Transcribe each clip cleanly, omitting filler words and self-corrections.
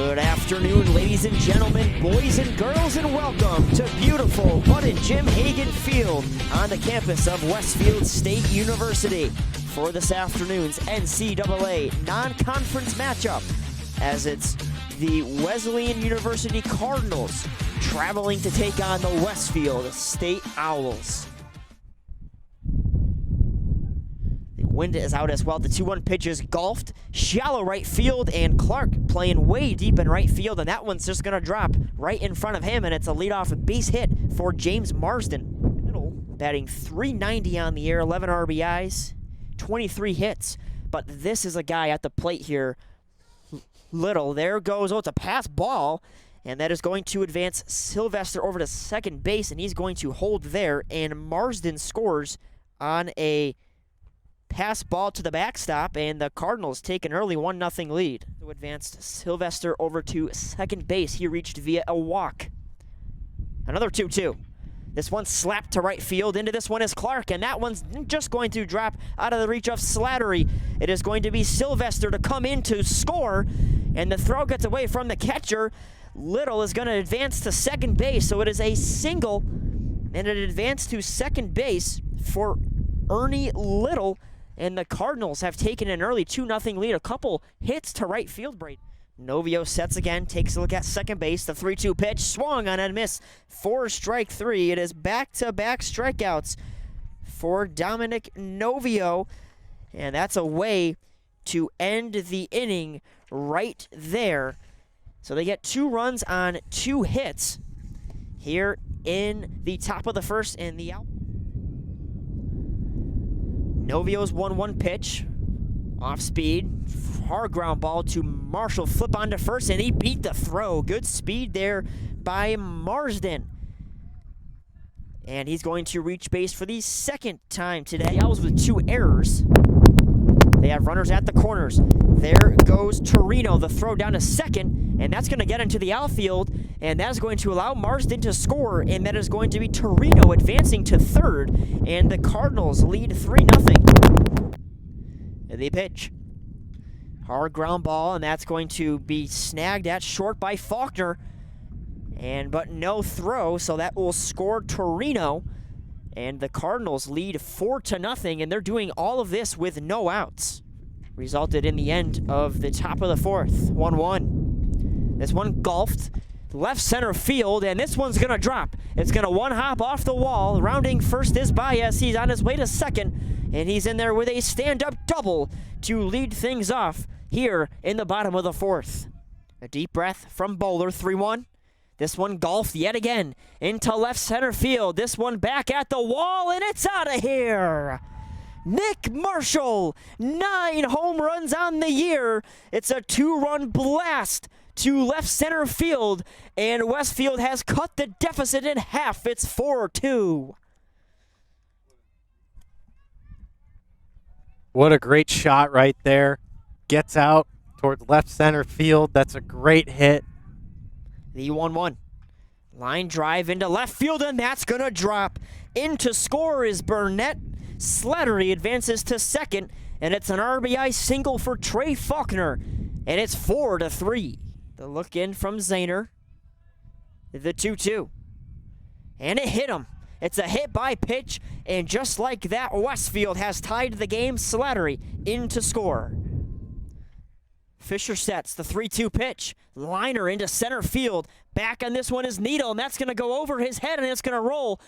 Good afternoon, ladies and gentlemen, boys and girls, and welcome to beautiful Bud and Jim Hagan Field on the campus of Westfield State University for this afternoon's NCAA non-conference matchup, as it's the Wesleyan University Cardinals traveling to take on the Westfield State Owls. Wind is out as well. The 2-1 pitch is golfed, shallow right field, and Clark playing way deep in right field, and that one's just going to drop right in front of him, and it's a leadoff base hit for James Marsden. Middle, batting .390 on the year, 11 RBIs, 23 hits, but this is a guy at the plate here. Little, there goes, it's a pass ball, and that is going to advance Sylvester over to second base, and he's going to hold there, and Marsden scores on a pass ball to the backstop, and the Cardinals take an early 1-0 lead. So advanced Sylvester over to second base. He reached via a walk. Another 2-2. This one slapped to right field. Into this one is Clark, and that one's just going to drop out of the reach of Slattery. It is going to be Sylvester to come in to score, and the throw gets away from the catcher. Little is going to advance to second base, so it is a single, and an advance to second base for Ernie Little. And the Cardinals have taken an early 2-0 lead. A couple hits to right field. Novio sets again, takes a look at second base. The 3-2 pitch swung on and miss for strike three. It is back-to-back strikeouts for Dominic Novio. And that's a way to end the inning right there. So they get 2 runs on 2 hits here in the top of the first in the out. Novio's 1-1 pitch, off speed, hard ground ball to Marshall, flip onto first, and he beat the throw. Good speed there by Marsden. And he's going to reach base for the second time today. Owls with 2 errors. They have runners at the corners. There goes Torino, the throw down to second, and that's going to get into the outfield, and that is going to allow Marsden to score, and that is going to be Torino advancing to third, and the Cardinals lead 3-0. The pitch. Hard ground ball, and that's going to be snagged at short by Faulkner, but no throw, so that will score Torino, and the Cardinals lead 4-0, and they're doing all of this with no outs. Resulted in the end of the top of the fourth, 1-1. This one golfed left center field, and this one's going to drop. It's going to one-hop off the wall. Rounding first is Baez. He's on his way to second, and he's in there with a stand-up double to lead things off here in the bottom of the fourth. A deep breath from Bowler, 3-1. This one golfed yet again into left center field. This one back at the wall, and it's out of here. Nick Marshall, 9 home runs on the year. It's a 2-run blast to left center field, and Westfield has cut the deficit in half. It's 4-2. What a great shot right there. Gets out towards left center field. That's a great hit. The 1-1. Line drive into left field, and that's going to drop. In to score is Burnett. Slattery advances to second, and it's an RBI single for Trey Faulkner, and it's 4-3. The look in from Zahner. The 2-2. And it hit him. It's a hit by pitch, and just like that, Westfield has tied the game. Slattery in to score. Fisher sets the 3-2 pitch. Liner into center field. Back on this one is Needle, and that's going to go over his head, and it's going to roll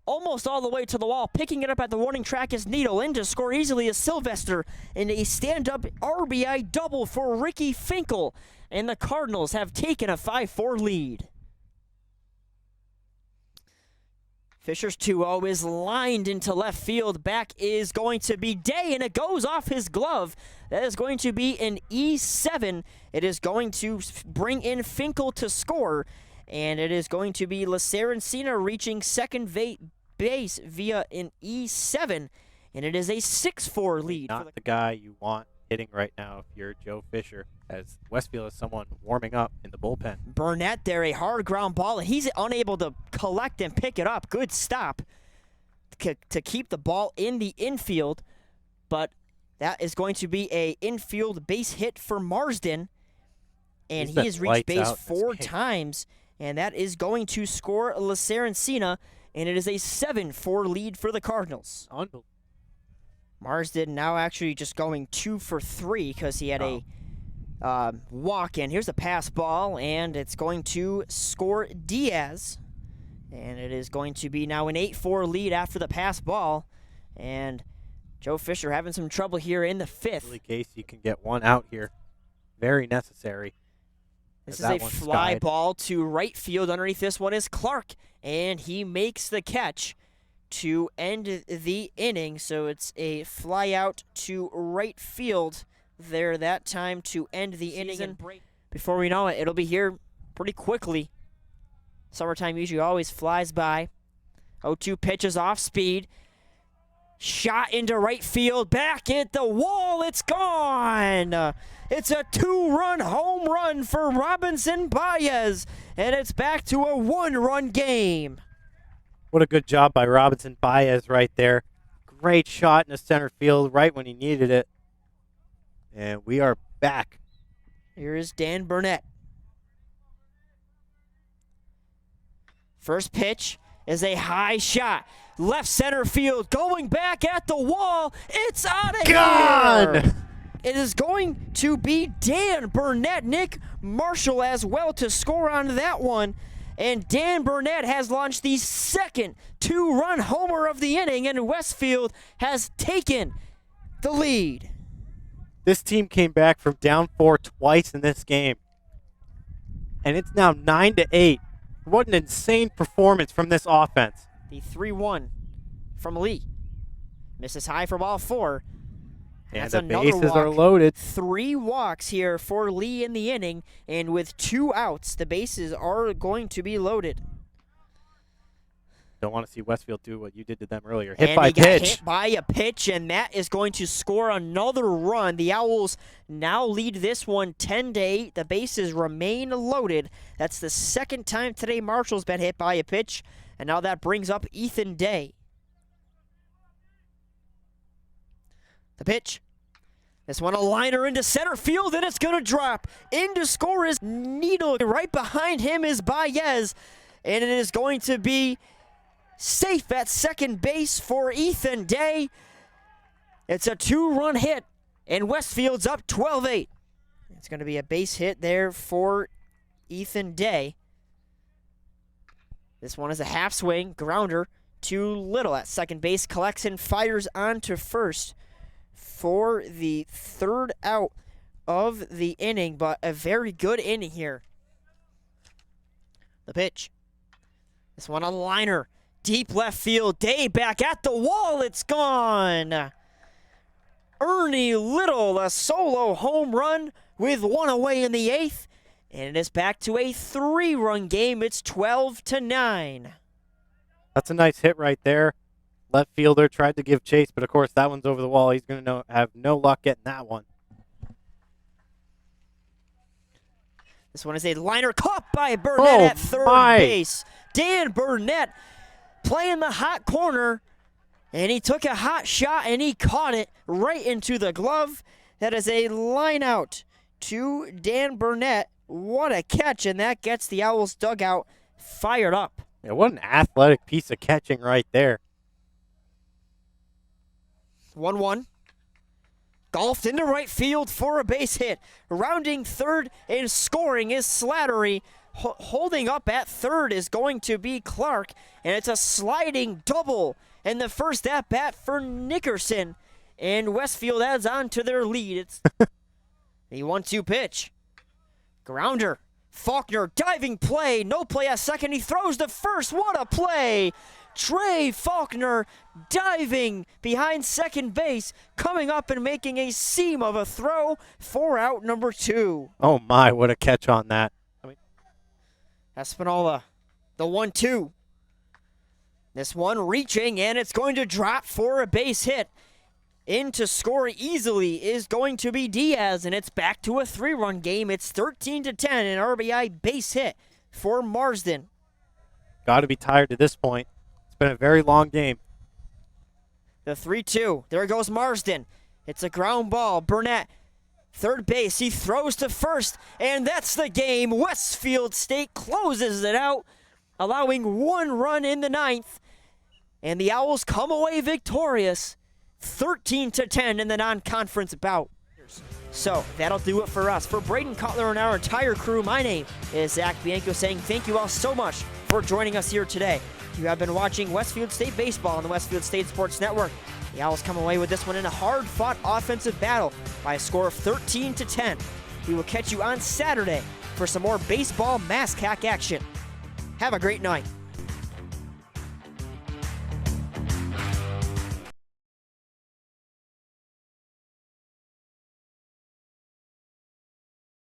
almost all the way to the wall. Picking it up at the warning track is Needle. In to score easily is Sylvester. And a stand-up RBI double for Ricky Finkel. And the Cardinals have taken a 5-4 lead. Fisher's 2-0 is lined into left field. Back is going to be Day, and it goes off his glove. That is going to be an E7. It is going to bring in Finkel to score, and it is going to be LaSarancina reaching second base via an E7, and it is a 6-4 lead. Not the guy you want hitting right now if you're Joe Fisher, as Westfield is someone warming up in the bullpen. Burnett there, a hard ground ball. He's unable to collect and pick it up. Good stop to keep the ball in the infield, but that is going to be a infield base hit for Marsden. and He's he been has reached lights base out in this 4 game. times, and that is going to score La Serencina, and it is a 7-4 lead for the Cardinals. Unbelievable. Marsden now actually just going 2 for 3 because he had a walk in. Here's a pass ball, and it's going to score Diaz. And it is going to be now an 8-4 lead after the pass ball. And Joe Fisher having some trouble here in the 5th. Willie Casey can get one out here. Very necessary. This is a fly ball to right field. Underneath this one is Clark, and he makes the catch to end the inning. So it's a fly out to right field there that time to end the inning. Before we know it, it'll be here pretty quickly. Summertime usually always flies by. 0-2 pitches off speed. Shot into right field. Back at the wall. It's gone. It's a 2-run home run for Robinson Baez. And it's back to a 1-run game. What a good job by Robinson Baez right there. Great shot in the center field right when he needed it. And we are back. Here is Dan Burnett. First pitch is a high shot. Left center field, going back at the wall. It's out of here. It is going to be Dan Burnett, Nick Marshall as well to score on that one. And Dan Burnett has launched the second 2-run homer of the inning, and Westfield has taken the lead. This team came back from down 4 twice in this game. And it's now 9-8. What an insane performance from this offense. The 3-1 from Lee. Misses high for ball 4. And That's the another bases walk. are loaded. 3 walks here for Lee in the inning, and with 2 outs, the bases are going to be loaded. Don't want to see Westfield do what you did to them earlier. Hit and by he got pitch. hit by a pitch, and that is going to score another run. The Owls now lead this one 10-8. The bases remain loaded. That's the second time today Marshall's been hit by a pitch, and now that brings up Ethan Day. The pitch. This one a liner into center field, and it's going to drop. In to score is Needle. Right behind him is Baez, and it is going to be safe at second base for Ethan Day. It's a 2-run hit, and Westfield's up 12-8. It's going to be a base hit there for Ethan Day. This one is a half swing, grounder to Little at second base. Collects and fires on to first for the 3rd out of the inning, but a very good inning here. The pitch. This one a liner. Deep left field. Day back at the wall. It's gone. Ernie Little, a solo home run with 1 away in the 8th. And it is back to a 3-run game. It's 12-9. That's a nice hit right there. Left fielder tried to give chase, but of course that one's over the wall. He's going to have no luck getting that one. This one is a liner caught by Burnett at third base. Dan Burnett playing the hot corner, and he took a hot shot, and he caught it right into the glove. That is a line out to Dan Burnett. What a catch, and that gets the Owls dugout fired up. Yeah, what an athletic piece of catching right there. 1-1. Golfed into right field for a base hit. Rounding third and scoring is Slattery. Holding up at third is going to be Clark, and it's a sliding double in the first at-bat for Nickerson. And Westfield adds on to their lead. It's the 1-2 pitch. Grounder. Faulkner, diving play. No play at second. He throws to first. What a play. Trey Faulkner diving behind second base, coming up and making a seam of a throw for out number 2. Oh my, what a catch on that. Espinola, the 1-2. This one reaching, and it's going to drop for a base hit. In to score easily is going to be Diaz, and it's back to a 3-run game. It's 13-10, an RBI base hit for Marsden. Got to be tired at this point. It's been a very long game. The 3-2. There goes Marsden. It's a ground ball. Burnett third base. He throws to first, and that's the game. Westfield State closes it out, allowing 1 run in the 9th, and the Owls come away victorious, 13-10 in the non-conference bout. So that'll do it for us. For Braden Cutler and our entire crew, my name is Zach Bianco, saying thank you all so much for joining us here today. You have been watching Westfield State Baseball on the Westfield State Sports Network. The Owls come away with this one in a hard-fought offensive battle by a score of 13-10. We will catch you on Saturday for some more baseball mass hack action. Have a great night.